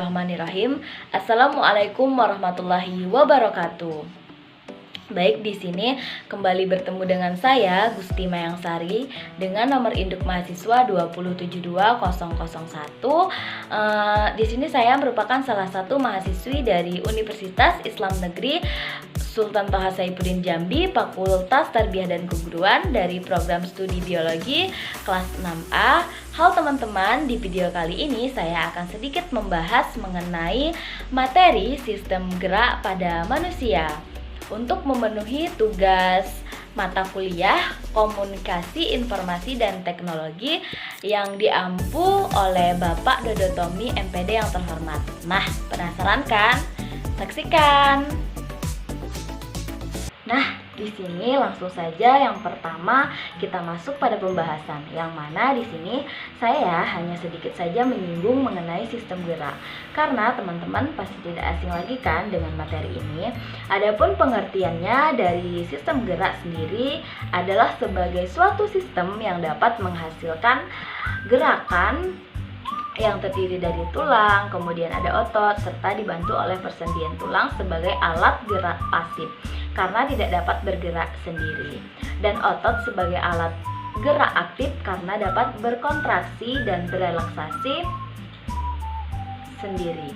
Bismillahirrahmanirrahim. Assalamualaikum warahmatullahi wabarakatuh. Baik, di sini kembali bertemu dengan saya Gusti Mayangsari dengan nomor induk mahasiswa 2072001. Di sini saya merupakan salah satu mahasiswi dari Universitas Islam Negeri Sultan Toha Saifuddin Jambi, Fakultas Tarbiyah dan Keguruan dari program studi biologi kelas 6A. Halo teman-teman, di video kali ini saya akan sedikit membahas mengenai materi sistem gerak pada manusia. Untuk memenuhi tugas mata kuliah Komunikasi Informasi dan Teknologi yang diampu oleh Bapak Dodo Tommy MPD yang terhormat. Nah, penasaran kan? Saksikan. Nah, di sini langsung saja yang pertama kita masuk pada pembahasan, yang mana di sini saya hanya sedikit saja menyinggung mengenai sistem gerak karena teman-teman pasti tidak asing lagi kan dengan materi ini. Adapun pengertiannya dari sistem gerak sendiri adalah sebagai suatu sistem yang dapat menghasilkan gerakan yang terdiri dari tulang, kemudian ada otot, serta dibantu oleh persendian tulang sebagai alat gerak pasif karena tidak dapat bergerak sendiri, dan otot sebagai alat gerak aktif karena dapat berkontraksi dan berelaksasi sendiri.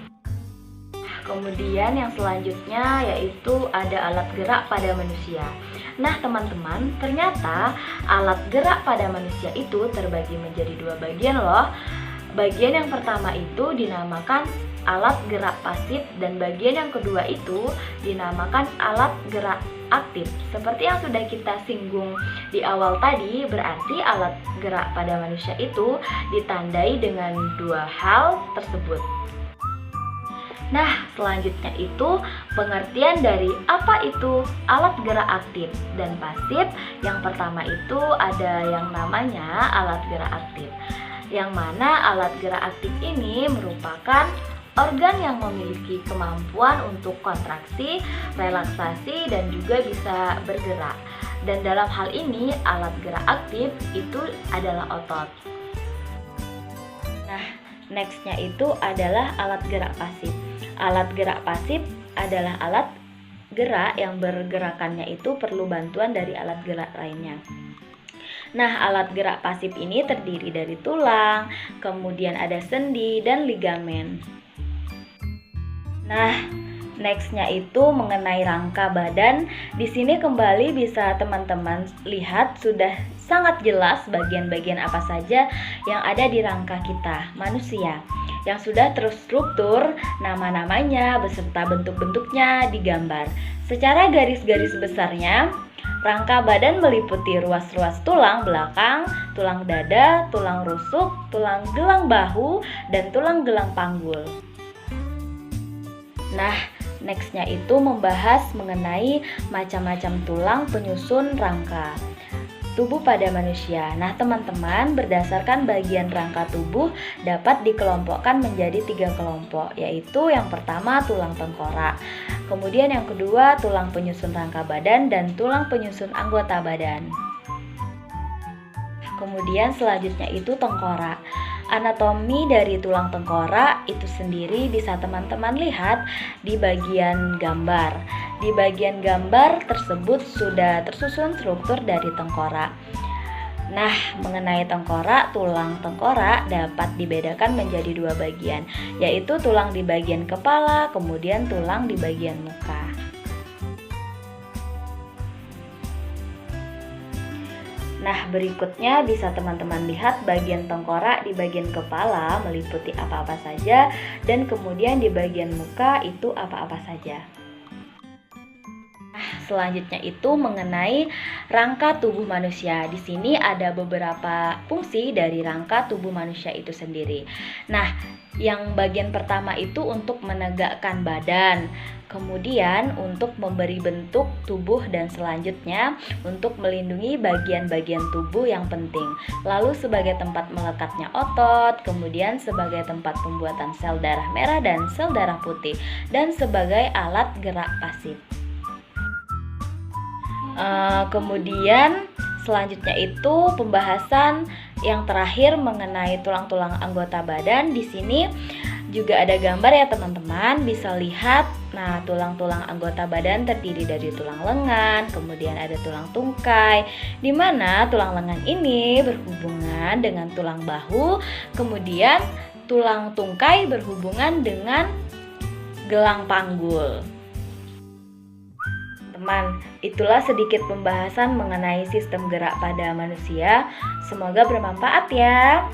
Kemudian yang selanjutnya yaitu ada alat gerak pada manusia. Nah teman-teman, ternyata alat gerak pada manusia itu terbagi menjadi dua bagian loh. Bagian yang pertama itu dinamakan alat gerak pasif dan bagian yang kedua itu dinamakan alat gerak aktif. Seperti yang sudah kita singgung di awal tadi, berarti alat gerak pada manusia itu ditandai dengan dua hal tersebut. Nah, selanjutnya itu pengertian dari apa itu alat gerak aktif dan pasif. Yang pertama itu ada yang namanya alat gerak aktif, yang mana alat gerak aktif ini merupakan organ yang memiliki kemampuan untuk kontraksi, relaksasi, dan juga bisa bergerak. Dan dalam hal ini alat gerak aktif itu adalah otot. Nah, nextnya itu adalah alat gerak pasif. Alat gerak pasif adalah alat gerak yang bergerakannya itu perlu bantuan dari alat gerak lainnya. Nah, alat gerak pasif ini terdiri dari tulang, kemudian ada sendi dan ligamen. Nah, nextnya itu mengenai rangka badan. Di sini kembali bisa teman-teman lihat sudah sangat jelas bagian-bagian apa saja yang ada di rangka kita, manusia, yang sudah terstruktur nama-namanya beserta bentuk-bentuknya digambar. Secara garis-garis besarnya, rangka badan meliputi ruas-ruas tulang belakang, tulang dada, tulang rusuk, tulang gelang bahu, dan tulang gelang panggul. Nah, nextnya itu membahas mengenai macam-macam tulang penyusun rangka tubuh pada manusia. Nah teman-teman, berdasarkan bagian rangka tubuh dapat dikelompokkan menjadi 3 kelompok, yaitu yang pertama tulang tengkorak, kemudian yang kedua tulang penyusun rangka badan, dan tulang penyusun anggota badan. Kemudian selanjutnya itu tengkorak. Anatomi dari tulang tengkorak itu sendiri bisa teman-teman lihat di bagian gambar. Di bagian gambar tersebut sudah tersusun struktur dari tengkorak. Nah, mengenai tengkorak, tulang tengkorak dapat dibedakan menjadi dua bagian, yaitu tulang di bagian kepala, kemudian tulang di bagian muka. Nah, berikutnya bisa teman-teman lihat bagian tengkorak di bagian kepala meliputi apa-apa saja, dan kemudian di bagian muka itu apa-apa saja. Nah, selanjutnya itu mengenai rangka tubuh manusia. Di sini ada beberapa fungsi dari rangka tubuh manusia itu sendiri. Nah, yang bagian pertama itu untuk menegakkan badan, kemudian untuk memberi bentuk tubuh, dan selanjutnya untuk melindungi bagian-bagian tubuh yang penting. Lalu sebagai tempat melekatnya otot, kemudian sebagai tempat pembuatan sel darah merah dan sel darah putih, dan sebagai alat gerak pasif. Kemudian selanjutnya itu pembahasan yang terakhir mengenai tulang-tulang anggota badan. Di sini juga ada gambar ya teman-teman, bisa lihat. Nah, tulang-tulang anggota badan terdiri dari tulang lengan, kemudian ada tulang tungkai, di mana tulang lengan ini berhubungan dengan tulang bahu, kemudian tulang tungkai berhubungan dengan gelang panggul. Teman, itulah sedikit pembahasan mengenai sistem gerak pada manusia. Semoga bermanfaat ya.